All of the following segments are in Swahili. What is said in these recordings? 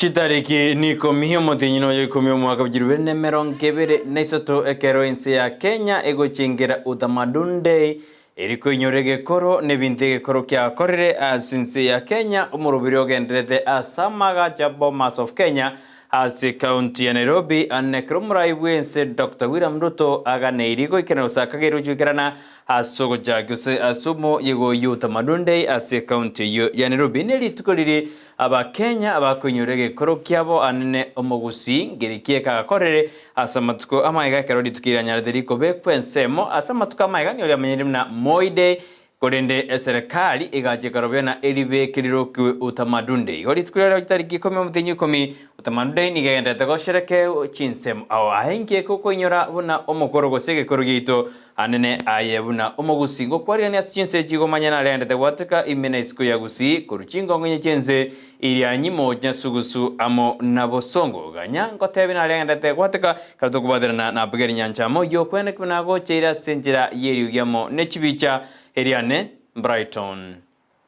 Chitariki niko mihimo tinyino yoikomio mwaka bjirubene merongkebere naisoto ekero inse ya Kenya ego chingera utamadunde eriko inyorege koro nebintege koro kya korere asinse ya Kenya umurubiri ogenderete asamaga Bomas of Kenya ase county ya Nairobi anekromura ibwense Dr. William Ruto agane iriko ikena usakagero jukerana asogo jaguse asumo yego utamadunde ase county ya Nairobi nelitukoliri aba Kenya abakonyorege koro kyabo anene omogusi ngerikie kagakorere asamatuko amaiga kerodi tukiranya deriko bekwensemo asamatuko amaiga ni oli amenyeri na moide korende serikali igaje karobena elibe kiriroku utamadunde igori tukurera kitariki 10 utamadunde ni genda tegoshereke chinsem aho ahengie koko inyora buna omokoro gosege korogito anene ayebuna omogusi ngo kwari ani asichinse chigo manyana lende tegwateka imena isiko ya gusi kuruchingo ngenye chenze irianyi moja sugusu amo nabosongo ganya ngotebe na lende tegwateka katokubadana na bugeri nyancha moyo kwene kunago cheira senjira yeri ugyamo nechibicha Eriane Brighton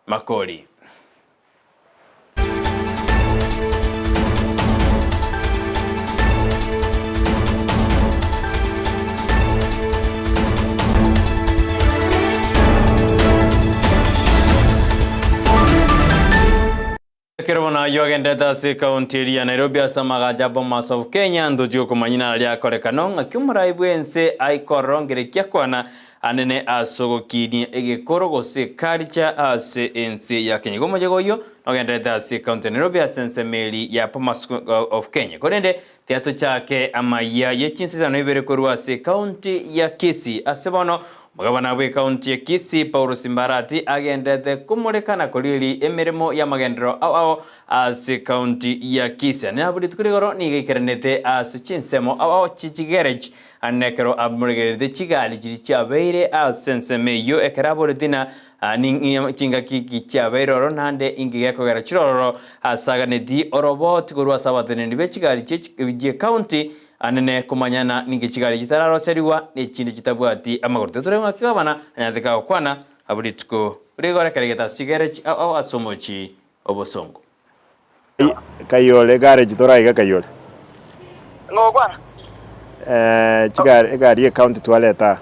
Makori. Kerwana yogenda se county ya Nairobi asamaga Bomas of Kenya ndojo kumanyina lya korekano akyumura ibwense aikorongere kyakwana anene asogokini egekoro gose culture ase ense ya Kenya gomoje goyo ogenda se county Nairobi asense meli ya Bomas of Kenya korende teato chake Amayia Chinsa Isano Ibere korwa se county ya Kisii asebono Mugabana we county ya Kisii Paul Simbarati agendete kumurekana kolili emirimo ya magendero ao ase county ya Kisii ne abudi tukurigoro ni gekerenete ase chinsemo ao chichigerage anekero abmuregerede chigali chiri chabeire asense meyo ekeraboretina ni chinga kiki chabeire ro nande ingigekogera chiroro asaga nedi orobot gorwa sabatene ni bechigali cheje county anene kumanyana ninge chigari gitararo seriwa n'ikindi kitabwati amagorte turenga kibana anyandika kwana abulitko urigora karegeta sigarage aho asomochi obosongo kayole garage torayiga kayole ngokwana chigari account toileta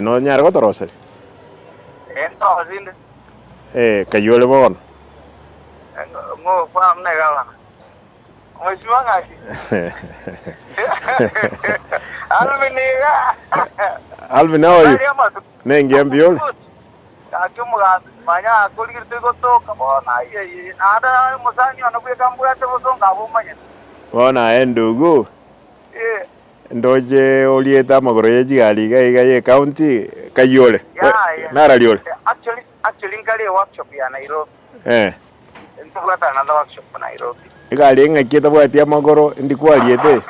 no nyara gotoroseri ntozinde kayole bon ngokwana mnegala Mheshimiwa ngashi. Alvin, how are you? Nengi ambiole. Akumuga manya kuligirte gotoka bona ye ada musani anakuye kambuya tebosonga abumanya. Bona endugu. Ndoje olieta magoro yejigali ga county kayole. Nara liole. Actually ngale workshop ya Nairobi. Ntugata another workshop na Nairobi. Igali ngakita bwati amagoro ndikwaliete.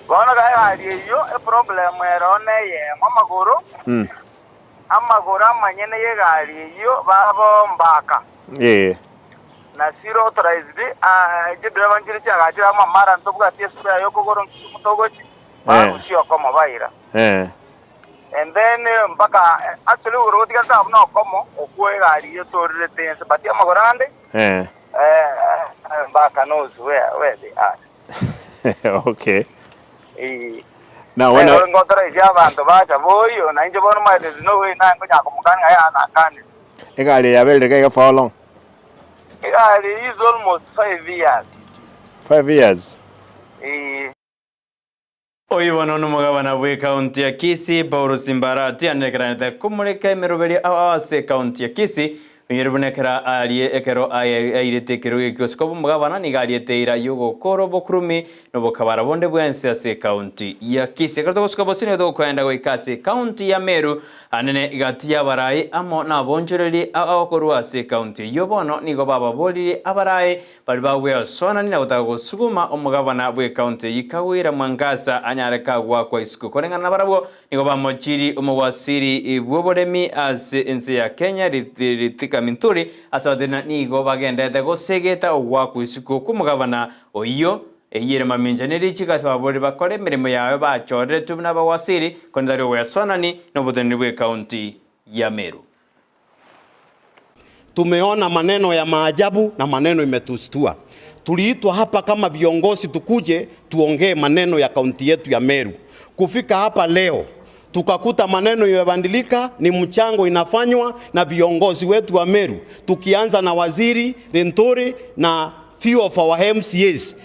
Bona ga yo e problem erone ye mamagoro. Amagoro amanyene ye gali yo babo mbaka. Na zero authorized driver njiri chaga chira mamara ntobwa tiesu ya yoko goro mutogochi. Ba usio koma baira. And then mbaka actually uroti kata abno komo okwe gali yo torire tense bati amagorande. Mbaka knows where they are. Okay. Now when I go to Java bacha boyo na inje bono mai there's no way na ngoja kumukanga ya na kani. Igali ya belde kaya for how long? Igali is almost 5 years. 5 years. Oyibono n'umugabana we county ya Kisii Paul Simbarati anekeranete kumureka imeroberi ase county ya Kisii Nyerubunekera aliye ekero ayirete kero ekosikobu mugabana nigaliete ira yogo koro bokrumi no bokabara bonde bwense ase county ya Kisii kato koskobo sine do kwenda go ikase county ya Meru anene igati ya barai amo na bonjoreli akoru ase county yobono nigo baba bolili abarai balibawe sona ni nautago suguma omugabana bwe county yikawira Mwangasa anyareka gwa kwa isuko korenga nabarabo nigo bamochiri omowasiri ibwoboremi ase ense ya Kenya ritika Minturi asawadena nigo bagendete gosegeta ogwaku isuko kumugabana oyo eyire maminjaneri chikatwa bori bakore mirimo yawe bachorere tubna bawasiri kondari we sonani no bodeni we county ya Meru. tumeona maneno ya maajabu na maneno imetustua. Tuliitwa hapa kama viongozi tukuje tuongee maneno ya kaunti yetu ya Meru. Kufika hapa leo tukakuta maneno yamebadilika, ni mchango inafanywa na viongozi wetu wa Meru, tukianza na waziri Rentori na few of our MCAs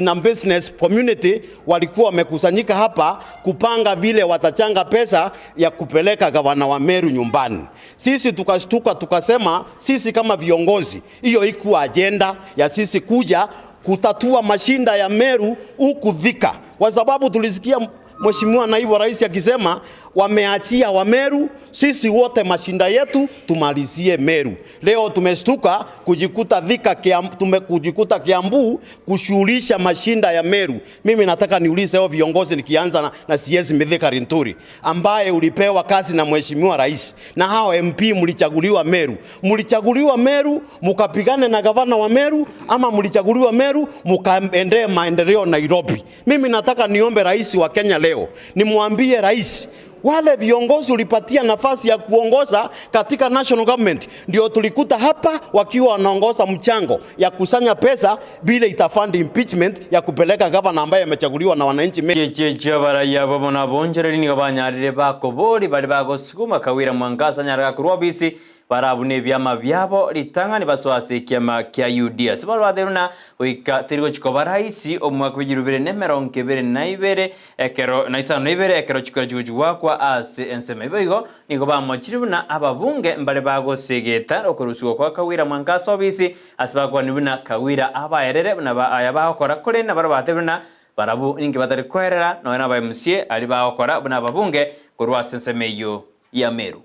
na business community walikuwa wamekusanyika hapa kupanga vile watachanga pesa ya kupeleka gavana wa Meru nyumbani. Sisi tukashtuka tukasema sisi kama viongozi, hiyo ikuwa agenda ya sisi kuja kutatua mashinda ya Meru huku Thika, kwa sababu tulisikia Mheshimiwa Naibu Rais akisema wameachia wa Meru, sisi wote mashinda yetu tumalizie Meru. Leo tumeshtuka kujikuta Thika, tumekujikuta Kiambu kushughulisha mashinda ya Meru. Mimi nataka niulize hao viongozi, nikianza na CS Mithika Linturi ambaye ulipewa kazi na Mheshimiwa Rais, na hao MP mlichaguliwa Meru. Mlichaguliwa Meru mukapigane na gavana wa Meru, ama mlichaguliwa Meru mukaendee maendeleo Nairobi? Mimi nataka niombe Rais wa Kenya leo, nimwambie Rais, wale viongozi ulipatia nafasi ya kuongoza katika national government ndio tulikuta hapa wakiwa wanaongoza mchango ya kusanya pesa bila itafund impeachment ya kupeleka gavana ambaye amechaguliwa na wananchi. Cheche baraya babona bonjere ni gabanyarire bakobori bari bagosukuma Kawira Mwangaza nyaraga kurwabisi barabune byama byabo litangani baswase kiama kya UDA sibaro aderuna wika tirigo chikoba raisi omwaka w'igirubire nemeronkebere naibere ekero naisano ibere ekero chikora chigujwa kwa ase enseme bigo nigo bamochiribuna ababunge mbale bagosegeta okuruswa kwa Kawira Mwangaza obisi asibakwa nibuna Kawira abayerere na bayabakora kore na barabateruna barabu ninge batari kwerera no na baMCA ali bakora buna ababunge kurwa enseme yo ya Meru.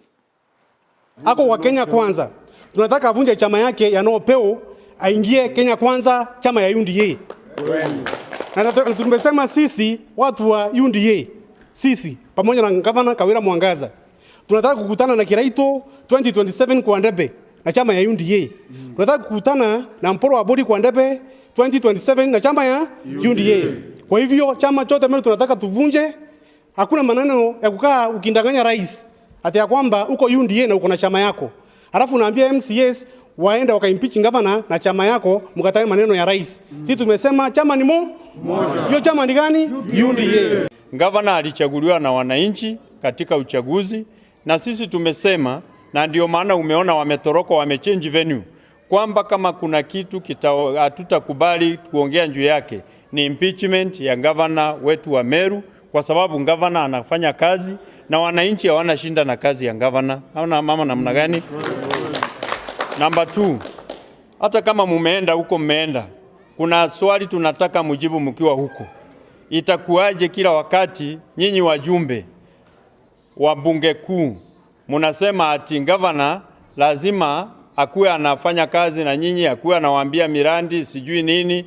Ako wa Kenya Kwanza, tunataka avunje chama yake ya Nopeo, aingie Kenya Kwanza, chama ya UDA. Na tumesema sisi watu wa UDA, sisi pamoja na gavana Kawira Mwangaza, tunataka kukutana na Kiraito 2027 kwa Ndebe na chama ya UDA. Tunataka kukutana na Mporo wa Bodi kwa Ndebe 2027 na chama ya UDA. Kwa hivyo chama chote mbele tunataka tuvunje. Hakuna maneno ya kukaa ukindanganya rais ati ya kwamba uko UDA na uko na chama yako, alafu unaambia MCAs waenda wakaimpeach gavana na chama yako, mkatae maneno ya rais. Sisi tumesema chama ni moja. Hiyo chama ni gani? UDA. Gavana alichaguliwa na wananchi katika uchaguzi, na sisi tumesema, na ndio maana umeona wametoroka, wamechange venue, kwamba kama kuna kitu hatutakubali kuongea juu yake ni impeachment ya gavana wetu wa Meru, kwa sababu gavana anafanya kazi na wananchi hawana shinda na kazi ya gavana. Haona mama namna gani? Number 2, hata kama mumeenda huko, mmeenda, kuna swali tunataka mujibu mkiwa huko. Itakuwaje kila wakati nyinyi wajumbe wa bunge kuu munasema ati gavana lazima akuwe anafanya kazi na nyinyi akuwe anawaambia mirandi sijui nini?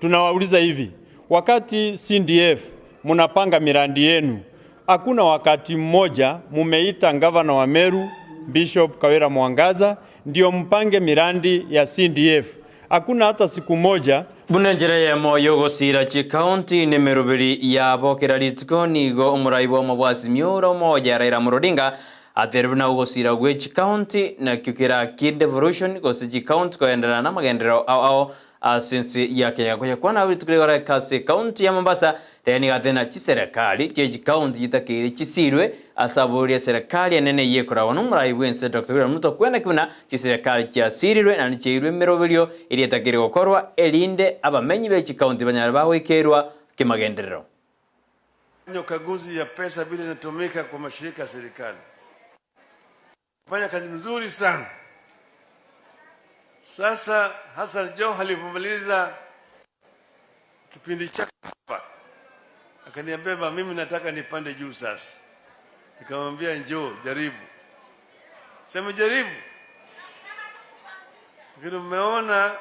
Tunawauliza hivi, wakati CDF munapanga mirandi yenu, hakuna wakati mmoja mumeita gavana wa Meru Bishop Kawira Mwangaza ndio mpange mirandi ya CDF? Hakuna hata siku moja. Bunenjere ya moyo gosira chi county ni merubiri ya bokera litiko nigo umuraibo mabwasi miura moja Raila Odinga aterubuna ugosira gwechi county na kukira kid devolution gosichi county koendera na magendero au asensi ya Kenya kwa na witukire kasi county ya Mombasa teni gatena chi serikali cheji county yitakire chisirwe asaburi ya serikali nene yekora wano muraibo ense Dr. William Ruto kwena kibuna chi serikali cha sirirwe na nichirwe meroberio ili yatakire gukorwa elinde abamenyi bechi county banyara bawekerwa kimagenderero. Ukaguzi ya pesa bila inatumika kwa mashirika ya serikali. Fanya kazi nzuri sana. Sasa Hassan Joho alipomaliza kipindi chake hapa akaniambia mimi nataka nipande juu sasa. Nikamwambia njoo jaribu. Sema jaribu. Lakini umeona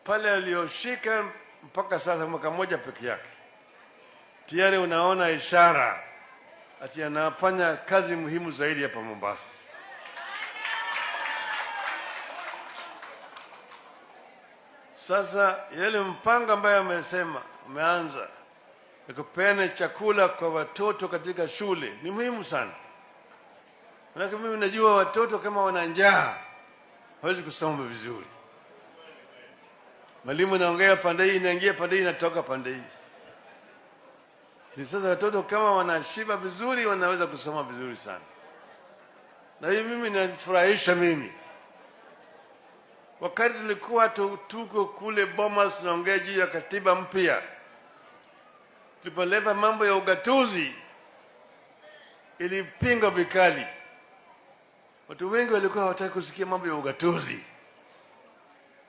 pale aliyoshika mpaka sasa mwaka mmoja peke yake. Tayari unaona ishara ati anafanya kazi muhimu zaidi hapa Mombasa. Sasa yale mpango ambaye amesema umeanza kupeana chakula kwa watoto katika shule ni muhimu sana. Maana mimi najua watoto kama wana njaa hawezi kusoma vizuri. Mwalimu anaongea pande hii, inaingia pande hii, inatoka pande hii. Sasa watoto kama wanashiba vizuri wanaweza kusoma vizuri sana. Na hii mimi inanifurahisha mimi. Wakati tulikuwa tuko kule Bomas tunaongea juu ya katiba mpya, tulipoleta mambo ya ugatuzi ilipingwa vikali. Watu wengi walikuwa hawataka kusikia mambo ya ugatuzi.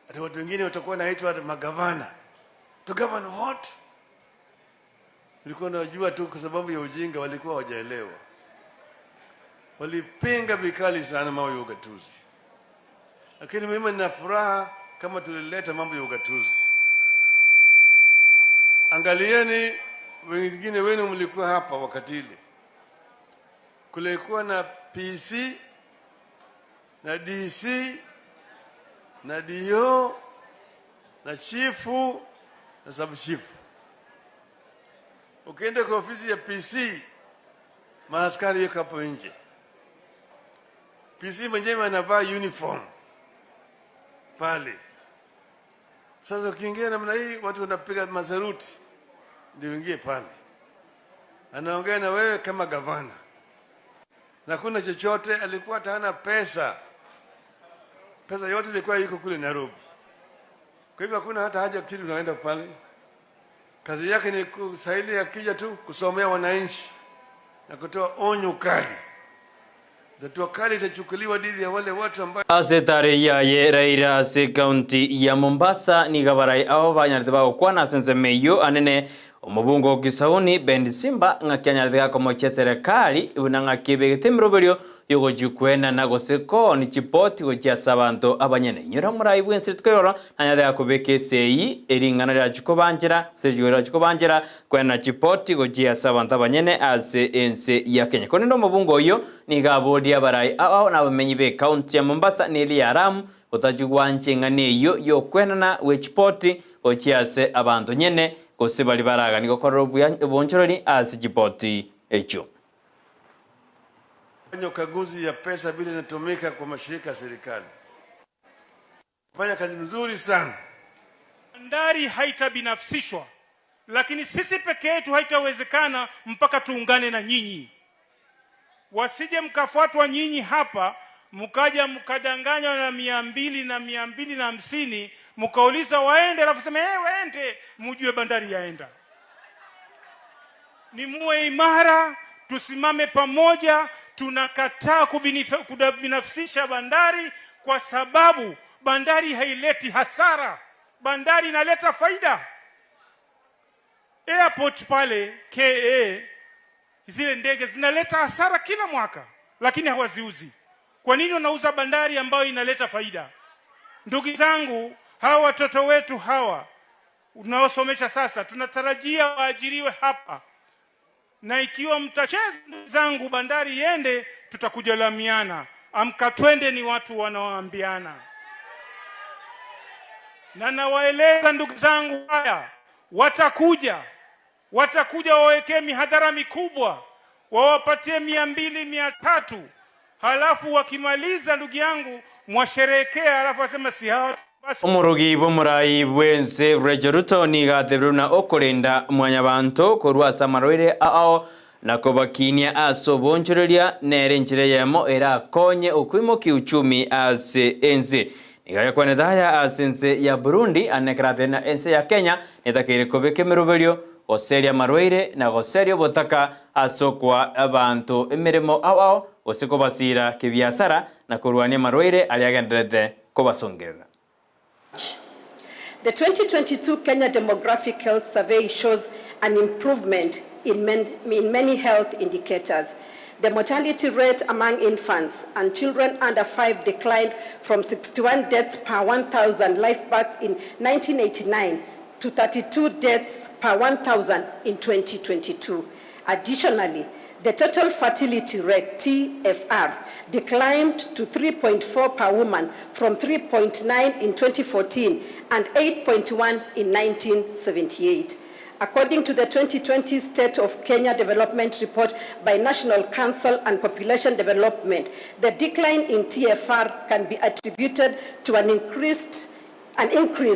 Hata watu wengine watakuwa naitwa magavana. To govern what? Walikuwa wanajua tu kwa sababu ya ujinga, walikuwa hawajaelewa. Walipinga vikali sana mambo ya ugatuzi. Lakini mimi nina furaha kama tulileta mambo ya ugatuzi. Angalieni, wengine wenu mlikuwa hapa wakati ile. Kulikuwa na PC na DC na DO na chifu na sub-chifu. Ukienda kwa ofisi ya PC, maaskari yuko hapo nje. PC mwenyewe anavaa uniform pale. Sasa ukiingia namna hii, watu wanapiga masaruti ndio ingie pale. Anaongea na wewe kama gavana. Na kuna chochote, alikuwa hana pesa. Pesa yote ilikuwa iko kule Nairobi. Kwa hivyo hakuna hata haja kitu unaenda pale. Kazi yake ni kusaidia akija tu kusomea wananchi na kutoa onyo kali. Hatua kali itachukuliwa dhidi ya wale watu ambao asetare yaye Raila ase kaunti ya Mombasa ni gabarai abo banyarite bagokwana sense meyo anene omubungo Kisauni Bendi Simba ng'akyanyarite komochia serikali ibuna ng'akibegete miroberio yogojukwena na goseko ni chipoti gochiasa abantu abanyene nyora murai bwense tukerora nanyade yakobeke sei eringana rya chikobanjira sejigora chikobanjira kwena chipoti gochiasa abantu abanyene ase ense ya Kenya konendo mubungo oyo ni gabodi abarai abo na bamenyi be county ya Mombasa ni eli aramu otajugwanje ngane yo kwena we chipoti gochiase abantu nyene gose bali baraga ni gokorro bonchorori ase chipoti echo. Fanya ukaguzi ya pesa bila inatumika kwa mashirika ya serikali. Fanya kazi nzuri sana. Bandari haitabinafsishwa, lakini sisi peke yetu haitawezekana mpaka tuungane na nyinyi. Wasije mkafuatwa nyinyi hapa, mkaja mkadanganywa na 200 na 250, mkauliza waende alafu sema waende, mjue bandari yaenda. Ni muwe imara, tusimame pamoja. Tunakataa kubinafsisha bandari kwa sababu bandari haileti hasara. Bandari inaleta faida. Airport pale KA, zile ndege zinaleta hasara kila mwaka, lakini hawaziuzi. Kwa nini wanauza bandari ambayo inaleta faida? Ndugu zangu, hawa watoto wetu hawa unaosomesha sasa, tunatarajia waajiriwe hapa. Na ikiwa mtacheza zangu bandari iende, tutakuja lamiana. Amka twende ni watu wanaoambiana. Na nawaeleza ndugu zangu haya, watakuja wawekee mihadhara mikubwa, wawapatie 200 300, halafu wakimaliza ndugu yangu mwasherekea, halafu wasema si hao basi. Omurugi bomurai bwense Rachel Ruto ni gatebruna okorenda mwanyabanto korwasa marwire ao nakobakinia aso bonchoreria nere nchire yemo era konye okwimo kiuchumi ase ense igaya kwa nedaya asense ya Burundi anekratena ense ya Kenya netakire kobeke miroberio oseria marwire na goserio botaka aso kwa abantu emiremo ao oseko basira kibiasara na kurwania marwire aliagendrete kobasongerera. The 2022 Kenya Demographic Health Survey shows an improvement in many health indicators. The mortality rate among infants and children under 5 declined from 61 deaths per 1,000 live births in 1989 to 32 deaths per 1,000 in 2022. Additionally, the total fertility rate, TFR, declined to 3.4 per woman from 3.9 in 2014 and 8.1 in 1978. According to the 2020 State of Kenya Development Report by National Council on Population Development, the decline in TFR can be attributed to an increase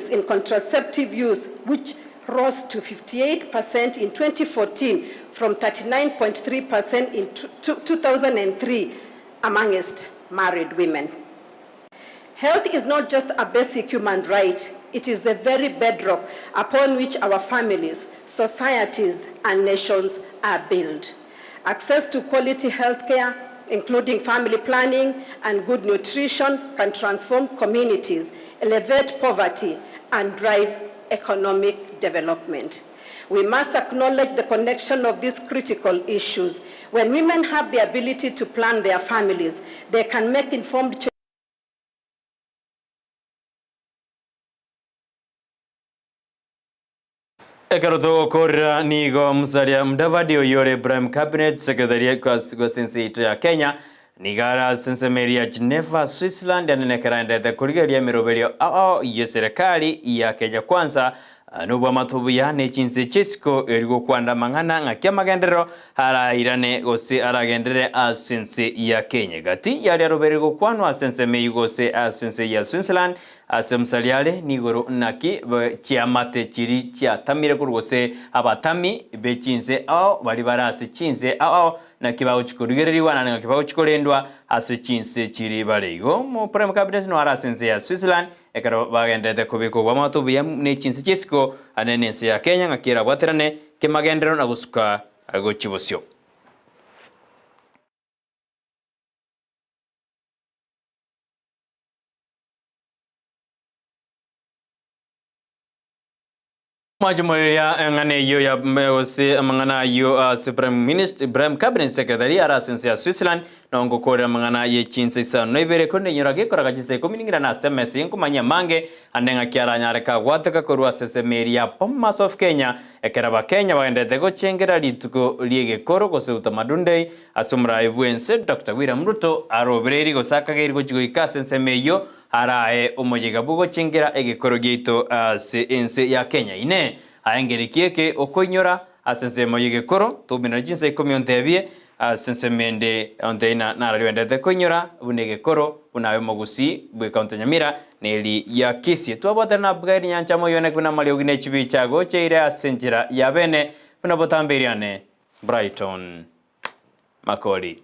in contraceptive use, which rose to 58% in 2014 from 39.3% in 2003 amongst married women. Health is not just a basic human right, it is the very bedrock upon which our families, societies, and nations are built. Access to quality health care, including family planning and good nutrition, can transform communities, elevate poverty, and drive economic development. We must acknowledge the connection of these critical issues. When women have the ability to plan their families, they can make informed choices. Ekaroto kora nigo musalia mdavadi oyore Prime Cabinet Secretary kwa sense ya Kenya nigara sense Amayia Chinsa Switzerland yanenekera ndete kurigeria miroberio ya serikali ya Kenya kwanza nubwa matubuya ne Chinsa Isano erigo kwanda mangana ngakia magendero harairane gose aragendere sense ya Kenya gati yali roberego kwano sense meyugose sense ya Switzerland asemsaliale nigoro naki chiamate chiri chia tamire kurgose abatami be Chinse bali barase Chinse na kibao chikurigereriwa na kibao chikolendwa aso Chinse chiri balego mo Prime Cabinet no ara sense ya Switzerland ekaro bagendete kubiko kwa matu bya ne Chinsa Isano anenense ya Kenya ngakira bwaterane kemagendero na gusuka agochibosyo. Majumoya ngane yo ya mewose mangana yo Prime Minister Prime Cabinet Secretary ara sense ya Switzerland na ngokora mangana ye Chinsa Isano Ibere konde nyorage koraga Chinsa kominingira na SMS yankumanya mange anenga kiara nyareka wataka korwa sesemeria Bomas of Kenya ekeraba Kenya baendete gochengera lituko liege koro gose utamadunde asumra ibwense Dr. William Ruto arobereri gosaka geri gochigoika sense meyo arae umojega bugo chingera egekoro gito ense ya Kenya ine aengerikieke okonyora asense moyege koro tubina Chinsa ikomyontebie sense mende onteina naraliwendete konyora bunege koro bunawe mogusi bwe kaunti Nyamira neli ya Kisii twabotana bugari nyancha moyone kuna mali ogine chibicha gocheire asenjira ya bene buna botambiriane Brighton Makori.